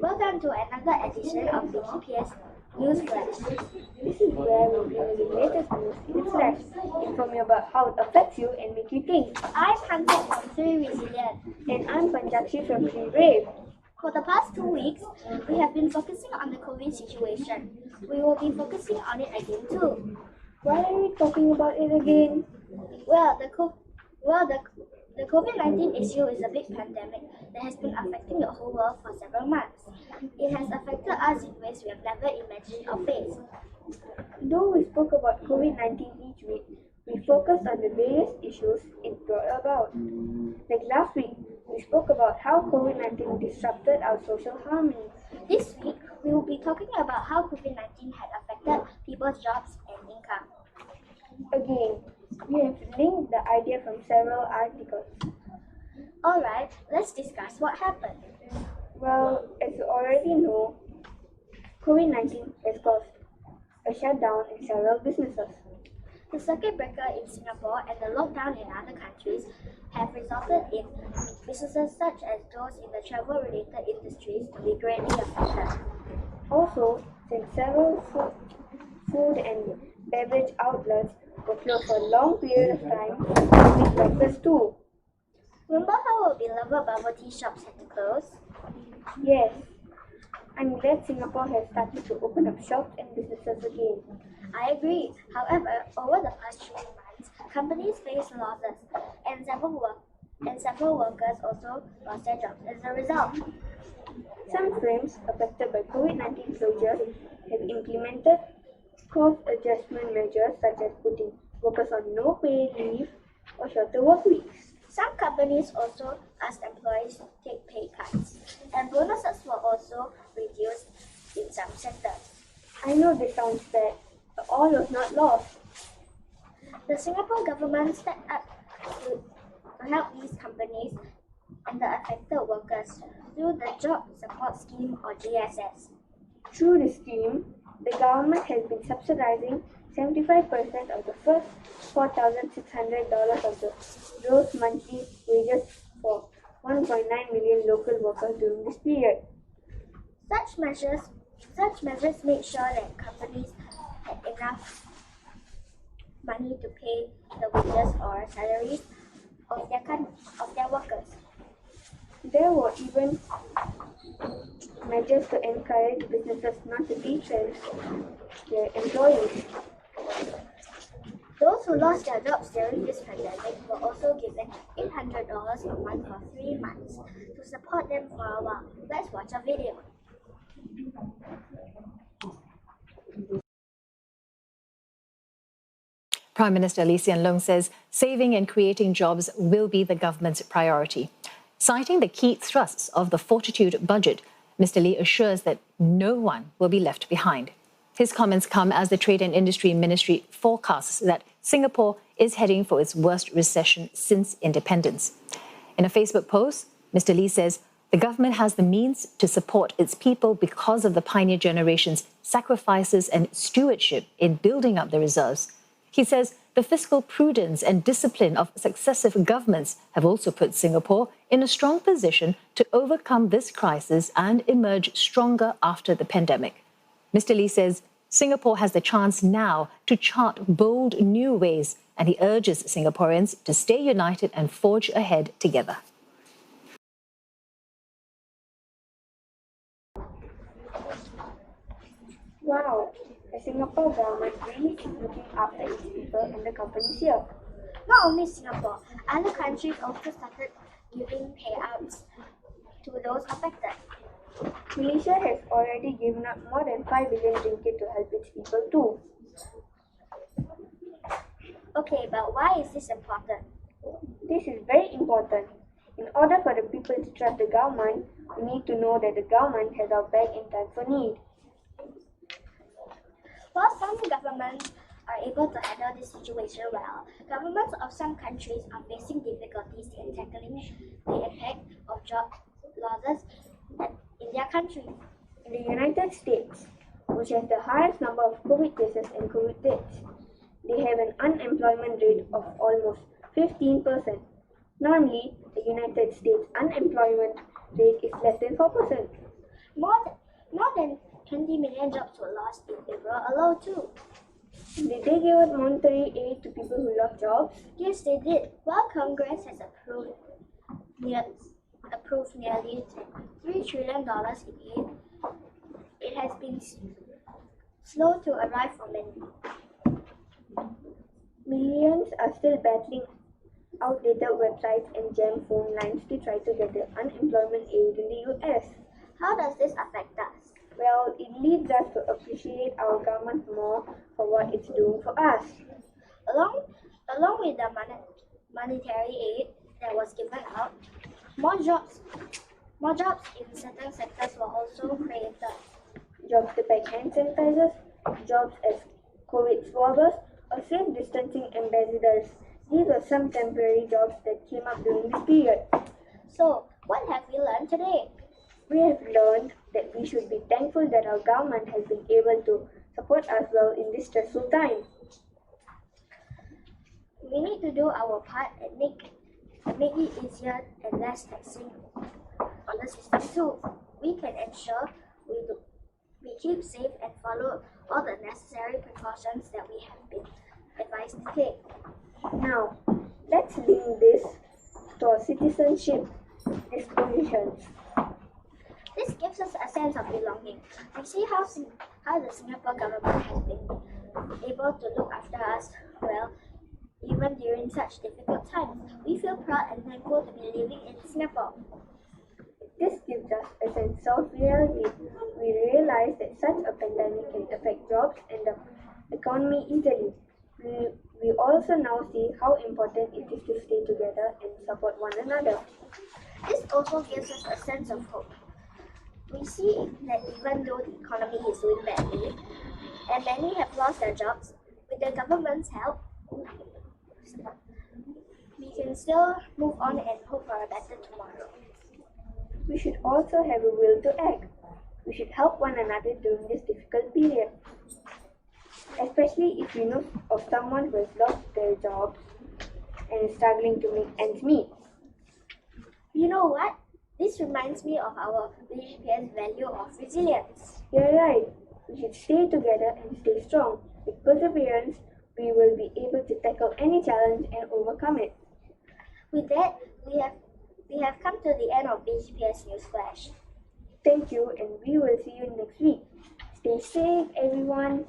Welcome to another edition of the GPS News Flash. This is where we bring you the latest news in a flash, inform you about how it affects you and make you think. I'm Pankaj from 3 Resilient. And I'm Panjakshi from 3 Brave. For the past 2 weeks, we have been focusing on the COVID situation. We will be focusing on it again too. Why are we talking about it again? Well, the COVID-19 issue is a big pandemic that has been affecting the whole world for several months. It has affected us in ways we have never imagined or faced. Though we spoke about COVID-19 each week, we focused on the various issues it brought about. Like last week, we spoke about how COVID-19 disrupted our social harmony. This week, we will be talking about how COVID-19 had affected people's jobs and income. Again, we have linked the idea from several articles. Alright, let's discuss what happened. Well, as you already know, COVID-19 has caused a shutdown in several businesses. The circuit breaker in Singapore and the lockdown in other countries have resulted in businesses such as those in the travel-related industries to be greatly affected. Also, since several food and beverage outlets were closed for a long period of time, with breakfast too. Remember how our beloved bubble tea shops had to close? Yes, I'm glad Singapore has started to open up shops and businesses again. I agree. However, over the past 3 months, companies faced losses, and several workers also lost their jobs as a result. Some firms affected by COVID-19 closures have implemented cost adjustment measures such as putting workers on no-pay leave or shorter work weeks. Some companies also asked employees to take pay cuts, and bonuses were also reduced in some sectors. I know this sounds bad, but all was not lost. The Singapore government stepped up to help these companies and the affected workers through the Job Support Scheme or JSS. Through the scheme, the government has been subsidizing 75% of the first $4,600 of the gross monthly wages for 1.9 million local workers during this period. Such measures made sure that companies had enough money to pay the wages or salaries of their workers. There were even measures to encourage businesses not to retrench their employees. Those who lost their jobs during this pandemic were also given $800 a month for 3 months to support them for a while. Let's watch a video. Prime Minister Lee Hsien Loong says saving and creating jobs will be the government's priority. Citing the key thrusts of the Fortitude budget, Mr. Lee assures that no one will be left behind. His comments come as the Trade and Industry Ministry forecasts that Singapore is heading for its worst recession since independence. In a Facebook post, Mr. Lee says the government has the means to support its people because of the pioneer generation's sacrifices and stewardship in building up the reserves. He says the fiscal prudence and discipline of successive governments have also put Singapore in a strong position to overcome this crisis and emerge stronger after the pandemic. Mr. Lee says Singapore has the chance now to chart bold new ways, and he urges Singaporeans to stay united and forge ahead together. Wow, the Singapore government really is looking after its people and the companies here. Not only Singapore, other countries also started giving payouts to those affected. Malaysia has already given up more than 5 billion ringgit to help its people too. Okay, but why is this important? This is very important. In order for the people to trust the government, we need to know that the government has our back in time for need. While some governments are able to handle this situation well, governments of some countries are facing difficulties in tackling the impact of job losses in their country. In the United States, which has the highest number of COVID cases and COVID deaths, they have an unemployment rate of almost 15%. Normally, the United States unemployment rate is less than 4%. More than 20 million jobs were lost in April alone too. Did they give out monetary aid to people who lost jobs? Yes, they did. While Congress has approved nearly $3 trillion in aid, it has been slow to arrive for many. Millions are still battling outdated websites and jammed phone lines to try to get the unemployment aid in the US. How does this affect us? Well, it leads us to appreciate our government more for what it's doing for us. Along with the monetary aid that was given out, more jobs in certain sectors were also created. Jobs to pack hand sanitizers, jobs as COVID swabbers, or safe distancing ambassadors. These were some temporary jobs that came up during this period. So, what have we learned today? We have learned that we should be thankful that our government has been able to support us well in this stressful time. We need to do our part and make it easier and less taxing on the system too. We can ensure we keep safe and follow all the necessary precautions that we have been advised to take. Now, let's link this to our citizenship dispositions. This gives us a sense of belonging. We see how the Singapore government has been able to look after us well, even during such difficult times. We feel proud and thankful to be living in Singapore. This gives us a sense of reality. We realize that such a pandemic can affect jobs and the economy easily. We also now see how important it is to stay together and support one another. This also gives us a sense of hope. We see that even though the economy is doing badly, and many have lost their jobs, with the government's help, we can still move on and hope for a better tomorrow. We should also have a will to act. We should help one another during this difficult period. Especially if we know of someone who has lost their job and is struggling to make ends meet. You know what? This reminds me of our BGPS value of resilience. You're right. We should stay together and stay strong. With perseverance, we will be able to tackle any challenge and overcome it. With that, we have come to the end of BGPS News Flash. Thank you, and we will see you next week. Stay safe, everyone.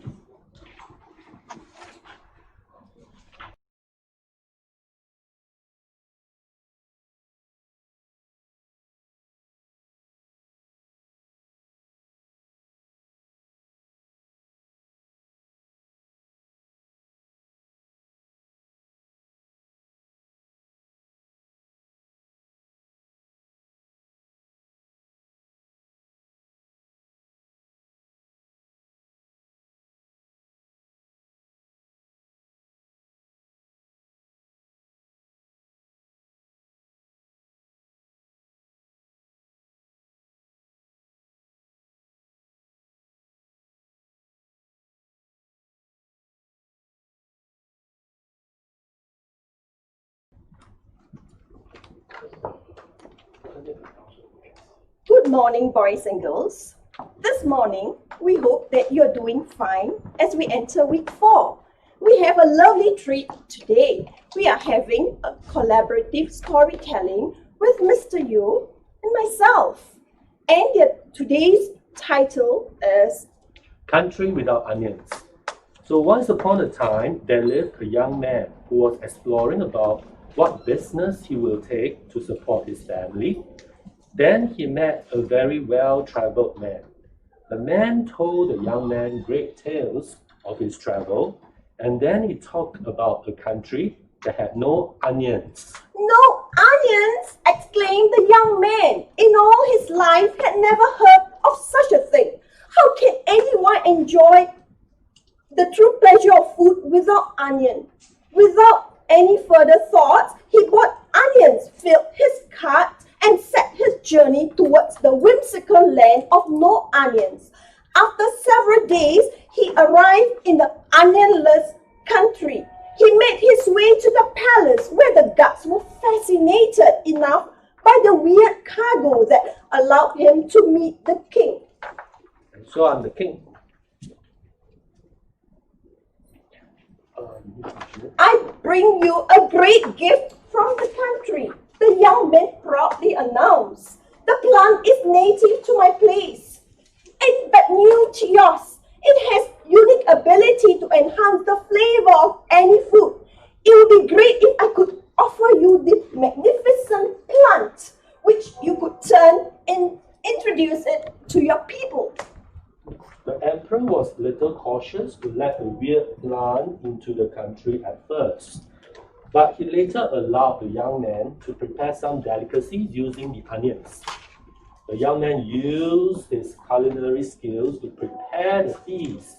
Good morning, boys and girls. This morning, we hope that you're doing fine as we enter week 4. We have a lovely treat today. We are having a collaborative storytelling with Mr. Yu and myself. And today's title is Country Without Onions. So once upon a time, there lived a young man who was exploring about what business he will take to support his family. Then he met a very well-traveled man. The man told the young man great tales of his travel, and then he talked about a country that had no onions. No onions! Exclaimed the young man. In all his life had never heard of such a thing. How can anyone enjoy the true pleasure of food without onion? Without any further thoughts, he bought onions, filled his cart, and set his journey towards the whimsical land of no onions. After several days, he arrived in the onionless country. He made his way to the palace where the guards were fascinated enough by the weird cargo that allowed him to meet the king. And so I'm the king. I bring you a great gift from the country, the young man proudly announced. The plant is native to my place, and but new to yours. It has unique ability to enhance the flavor of any food. It would be great if I could offer you this magnificent plant, which you could turn and introduce it to your people. The emperor was little cautious to let the weird plant into the country at first, but he later allowed the young man to prepare some delicacies using the onions. The young man used his culinary skills to prepare the feast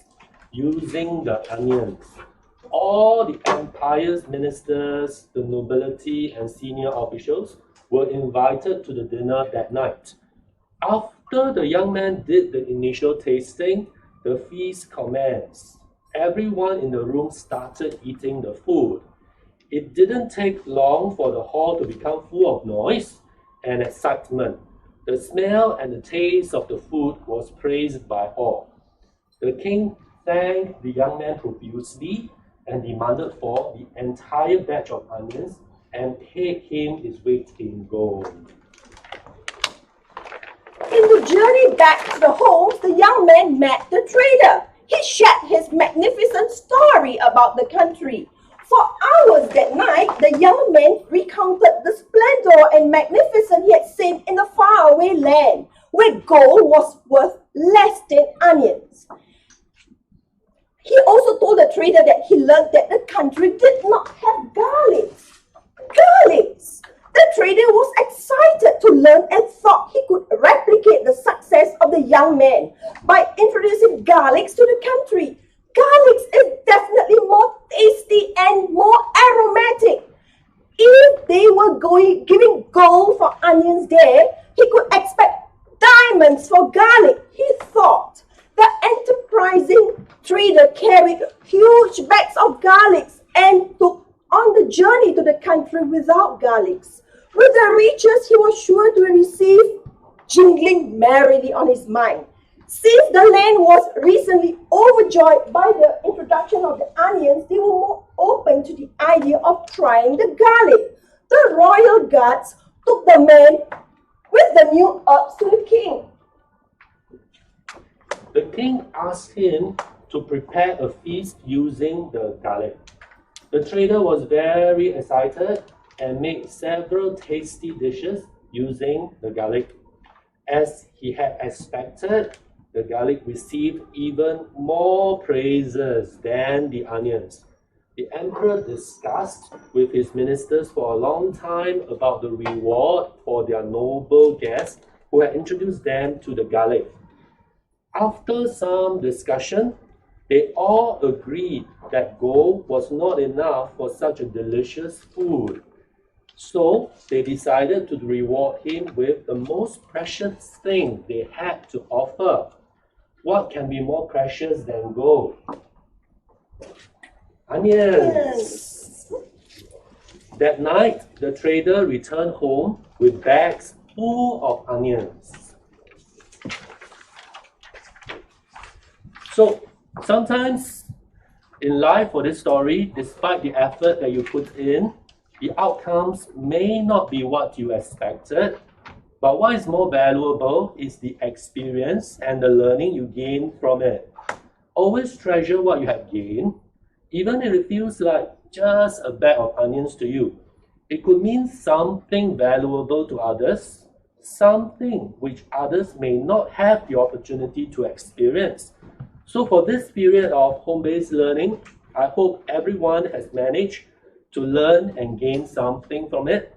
using the onions. All the empire's ministers, the nobility, and senior officials were invited to the dinner that night. After the young man did the initial tasting, the feast commenced. Everyone in the room started eating the food. It didn't take long for the hall to become full of noise and excitement. The smell and the taste of the food was praised by all. The king thanked the young man profusely and demanded for the entire batch of onions and paid him his weight in gold. In the journey back to the homes, the young man met the trader. He shared his magnificent story about the country. For hours that night, the young man recounted the splendor and magnificence he had seen in the faraway land, where gold was worth less than onions. He also told the trader that he learned that the country did not have garlics. Garlics! The trader was excited to learn and thought he could replicate the success of the young man by introducing garlics to the country. Garlics is definitely more tasty and more aromatic. If they were giving gold for onions there, he could expect diamonds for garlic, he thought. The enterprising trader carried huge bags of garlics and took on the journey to the country without garlics. With the riches he was sure to receive jingling merrily on his mind. Since the land was recently overjoyed by the introduction of the onions, they were more open to the idea of trying the garlic. The royal guards took the man with the new herbs to the king. The king asked him to prepare a feast using the garlic. The trader was very excited and made several tasty dishes using the garlic. As he had expected, the garlic received even more praises than the onions. The emperor discussed with his ministers for a long time about the reward for their noble guest who had introduced them to the garlic. After some discussion, they all agreed that gold was not enough for such a delicious food. So they decided to reward him with the most precious thing they had to offer. What can be more precious than gold? Onions. That night, the trader returned home with bags full of onions. So sometimes in life for this story, despite the effort that you put in, the outcomes may not be what you expected, but what is more valuable is the experience and the learning you gain from it. Always treasure what you have gained, even if it feels like just a bag of onions to you. It could mean something valuable to others, something which others may not have the opportunity to experience. So for this period of home-based learning, I hope everyone has managed to learn and gain something from it.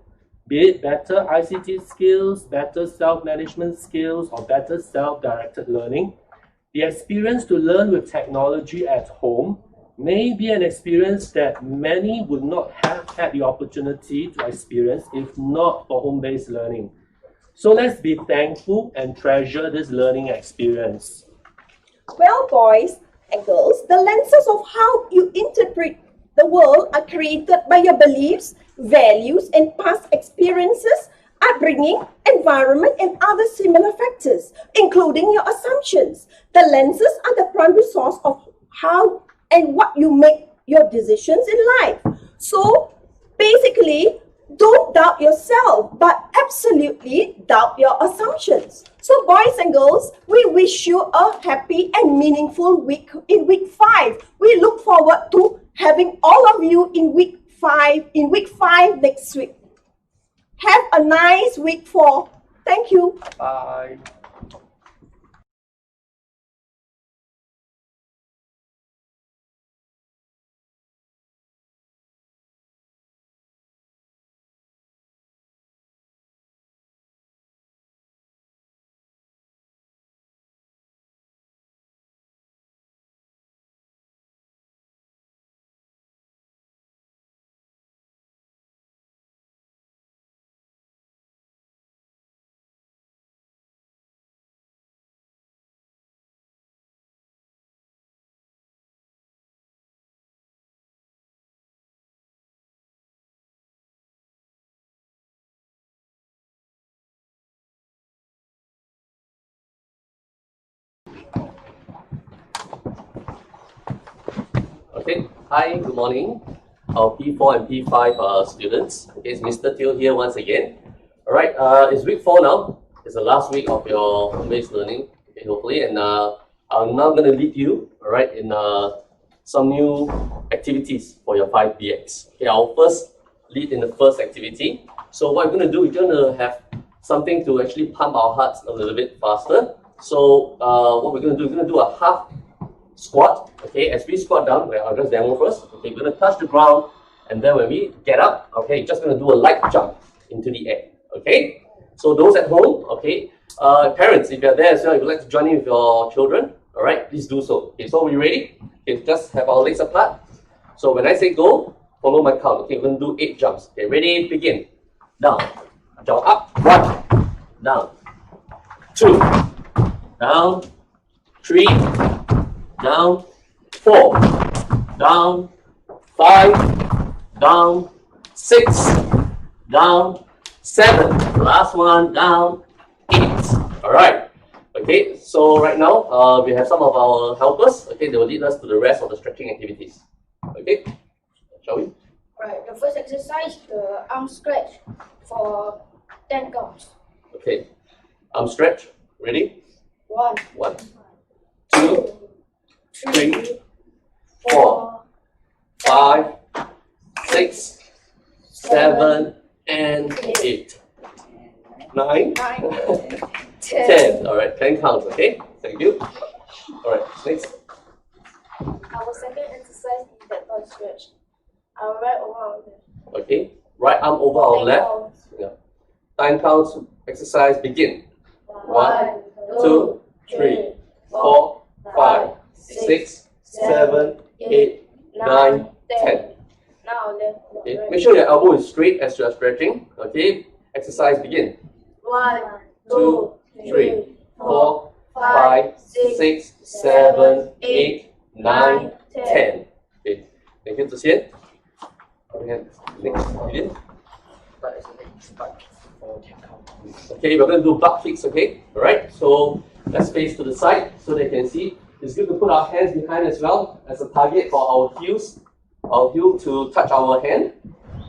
be it better ICT skills, better self-management skills, or better self-directed learning. The experience to learn with technology at home may be an experience that many would not have had the opportunity to experience if not for home-based learning. So let's be thankful and treasure this learning experience. Well, boys and girls, the lenses of how you interpret the world are created by your beliefs, values, and past experiences, upbringing, environment, and other similar factors, including your assumptions. The lenses are the primary source of how and what you make your decisions in life. So, basically, don't doubt yourself, but absolutely doubt your assumptions. So, boys and girls, we wish you a happy and meaningful week in week 5. We look forward to having all of you in week 5 next week. Have a nice week 4. Thank you. Bye. Okay, hi, good morning. Our P4 and P5 students. Okay, it's Mr. Teo here once again. Alright, it's week 4 now. It's the last week of your home-based learning, okay, hopefully. And I'm now going to lead you, alright, in some new activities for your 5BX. Okay, I'll first lead in the first activity. So what we're going to do, we're going to have something to actually pump our hearts a little bit faster. So what we're going to do, we're going to do a half squat. Okay, as we squat down, well, I'll just demo first. Okay, we're going to touch the ground, and then when we get up, okay, you're just going to do a light jump into the air. Okay, so those at home, okay, parents, if you're there as well, if you'd like to join in with your children, all right, please do so. Okay, so are we ready? Okay, just have our legs apart. So when I say go, follow my count. Okay, we're going to do 8 jumps. Okay, ready, begin. Down, jump up, 1, down, 2, down, 3, down, 4, down, 5, down, 6, down, 7, last one, down, 8. All right. Okay, so right now we have some of our helpers. Okay, they will lead us to the rest of the stretching activities. Okay, shall we? Right, the first exercise, the arm stretch for 10 counts. Okay, arm stretch. Ready? 1, 1, 2, 3, 4, 5, 6, 7, and 8, 9, 10. All right, 10 counts. Okay, thank you. All right, next. Our second exercise is the thigh stretch. Our right over our left. Okay, right arm over our 10 left. counts. Yeah. 10 counts. Exercise begin. 1, 2, 3, 4, 5, 6, 7, 8, 9, 10. Now left. Okay. Make sure your elbow is straight as you are stretching. Okay. Exercise begin. 1, 2, 3, 4, 5, 6, 7, 8, 9, 10. Okay. Thank you, Tusian. Okay. Next, Gideon. Okay, we're going to do butt kicks. Okay. All right. So let's face to the side so they can see. It's good to put our hands behind as well as a target for our heels. Our heel to touch our hand.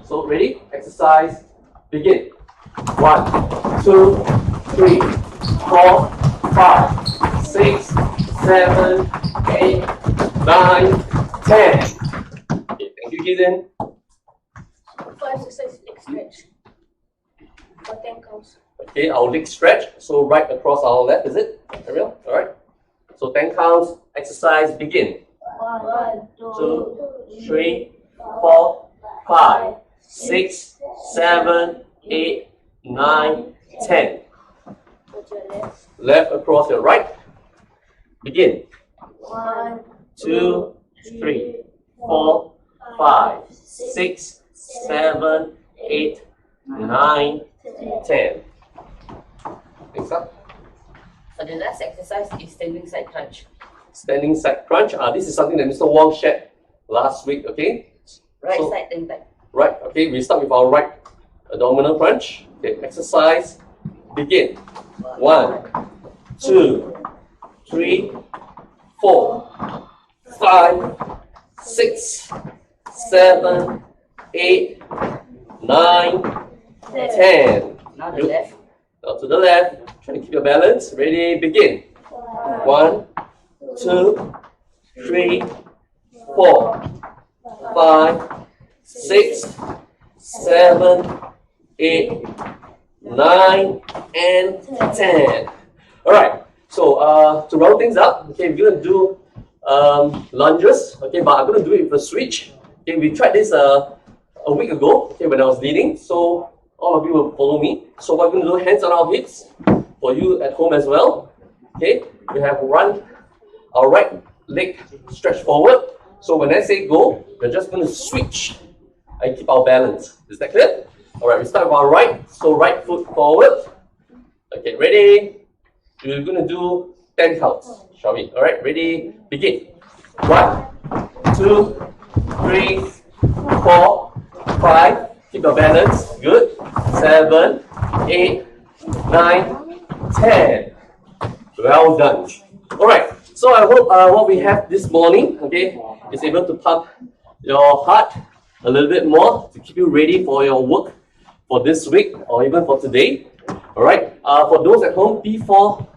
So ready? Exercise. Begin. 1, 2, 3, 4, 5, 6, 7, 8, 9, 10. Okay, thank you, Gideon. First exercise, leg stretch for 10 counts. Okay, our leg stretch. So right across our left, is it? Ariel? All right. So 10 counts. Exercise. Begin. 1, 2, 3, 4, 5, 6, 7, 8, 9, 10. Go to your left. Left across your right. Begin. 1, 2, 3, 4, 5, 6, 7, 8, 9, 10. Next up. For the last exercise is standing side crunch. Standing side crunch. This is something that Mr. Wong shared last week, okay? Right So- side then back. Right, okay, we start with our right abdominal crunch. Okay, exercise, begin. 1, 2, 3, 4, 5, 6, 7, 8, 9, 10. Now the Good. left. Now to the left, try to keep your balance. Ready, begin. 1, 2, 3, 4, 5, 6, 7, 8, 9, and 10. Alright, so to round things up, okay, we're gonna do lunges, okay, but I'm gonna do it with a switch. Okay, we tried this a week ago, okay, when I was leading, so all of you will follow me. So what we're gonna do, hands on our hips, for you at home as well. Okay, we have run our right leg stretched forward. So when I say go, we're just gonna switch and keep our balance. Is that clear? Alright, we start with our right. So right foot forward. Okay, ready? We're gonna do 10 counts, shall we? Alright, ready? Begin. 1, 2, 3, 4, 5. Keep your balance. Good. 7, 8, 9, 10. Well done. Alright, so I hope what we have this morning, okay, is able to pump your heart a little bit more to keep you ready for your work for this week or even for today. Alright, for those at home, P4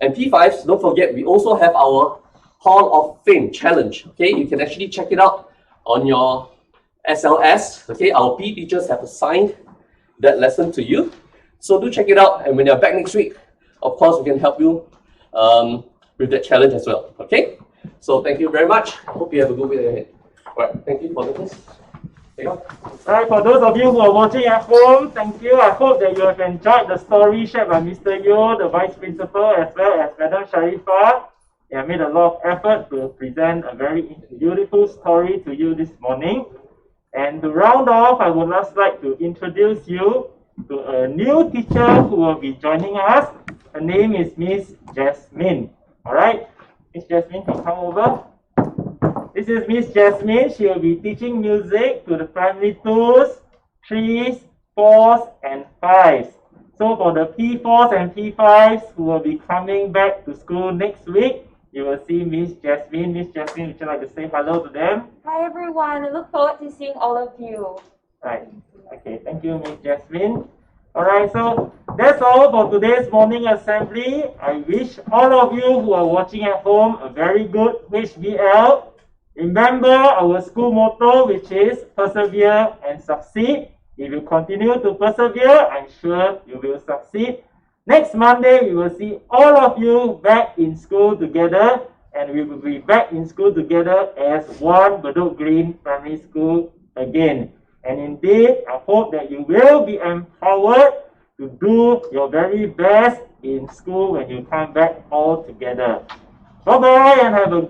and P5s, don't forget we also have our Hall of Fame challenge. Okay, you can actually check it out on your SLS. Okay, our PE teachers have assigned that lesson to you. So do check it out, and when you're back next week, of course, we can help you with that challenge as well. Okay, so thank you very much. I hope you have a good week ahead. Alright, thank you for this. Right, for those of you who are watching at home, thank you. I hope that you have enjoyed the story shared by Mr. Yo, the Vice Principal, as well as Madam Sharifah. They have made a lot of effort to present a very beautiful story to you this morning. And to round off, I would just like to introduce you to a new teacher who will be joining us. Her name is Miss Jasmine. All right, Miss Jasmine can come over. This is Miss Jasmine. She will be teaching music to the primary 2s, 3s, 4s, and 5s. So for the P4s and P5s who will be coming back to school next week, you will see Miss Jasmine. Miss Jasmine, would you like to say hello to them? Hi everyone, I look forward to seeing all of you. Right. Okay, thank you, Miss Jasmine. Alright, so that's all for today's morning assembly. I wish all of you who are watching at home a very good HBL. Remember our school motto, which is persevere and succeed. If you continue to persevere, I'm sure you will succeed. Next Monday, we will see all of you back in school together, and we will be back in school together as one Bedok Green Primary School again. And indeed, I hope that you will be empowered to do your very best in school when you come back all together. Bye-bye and have a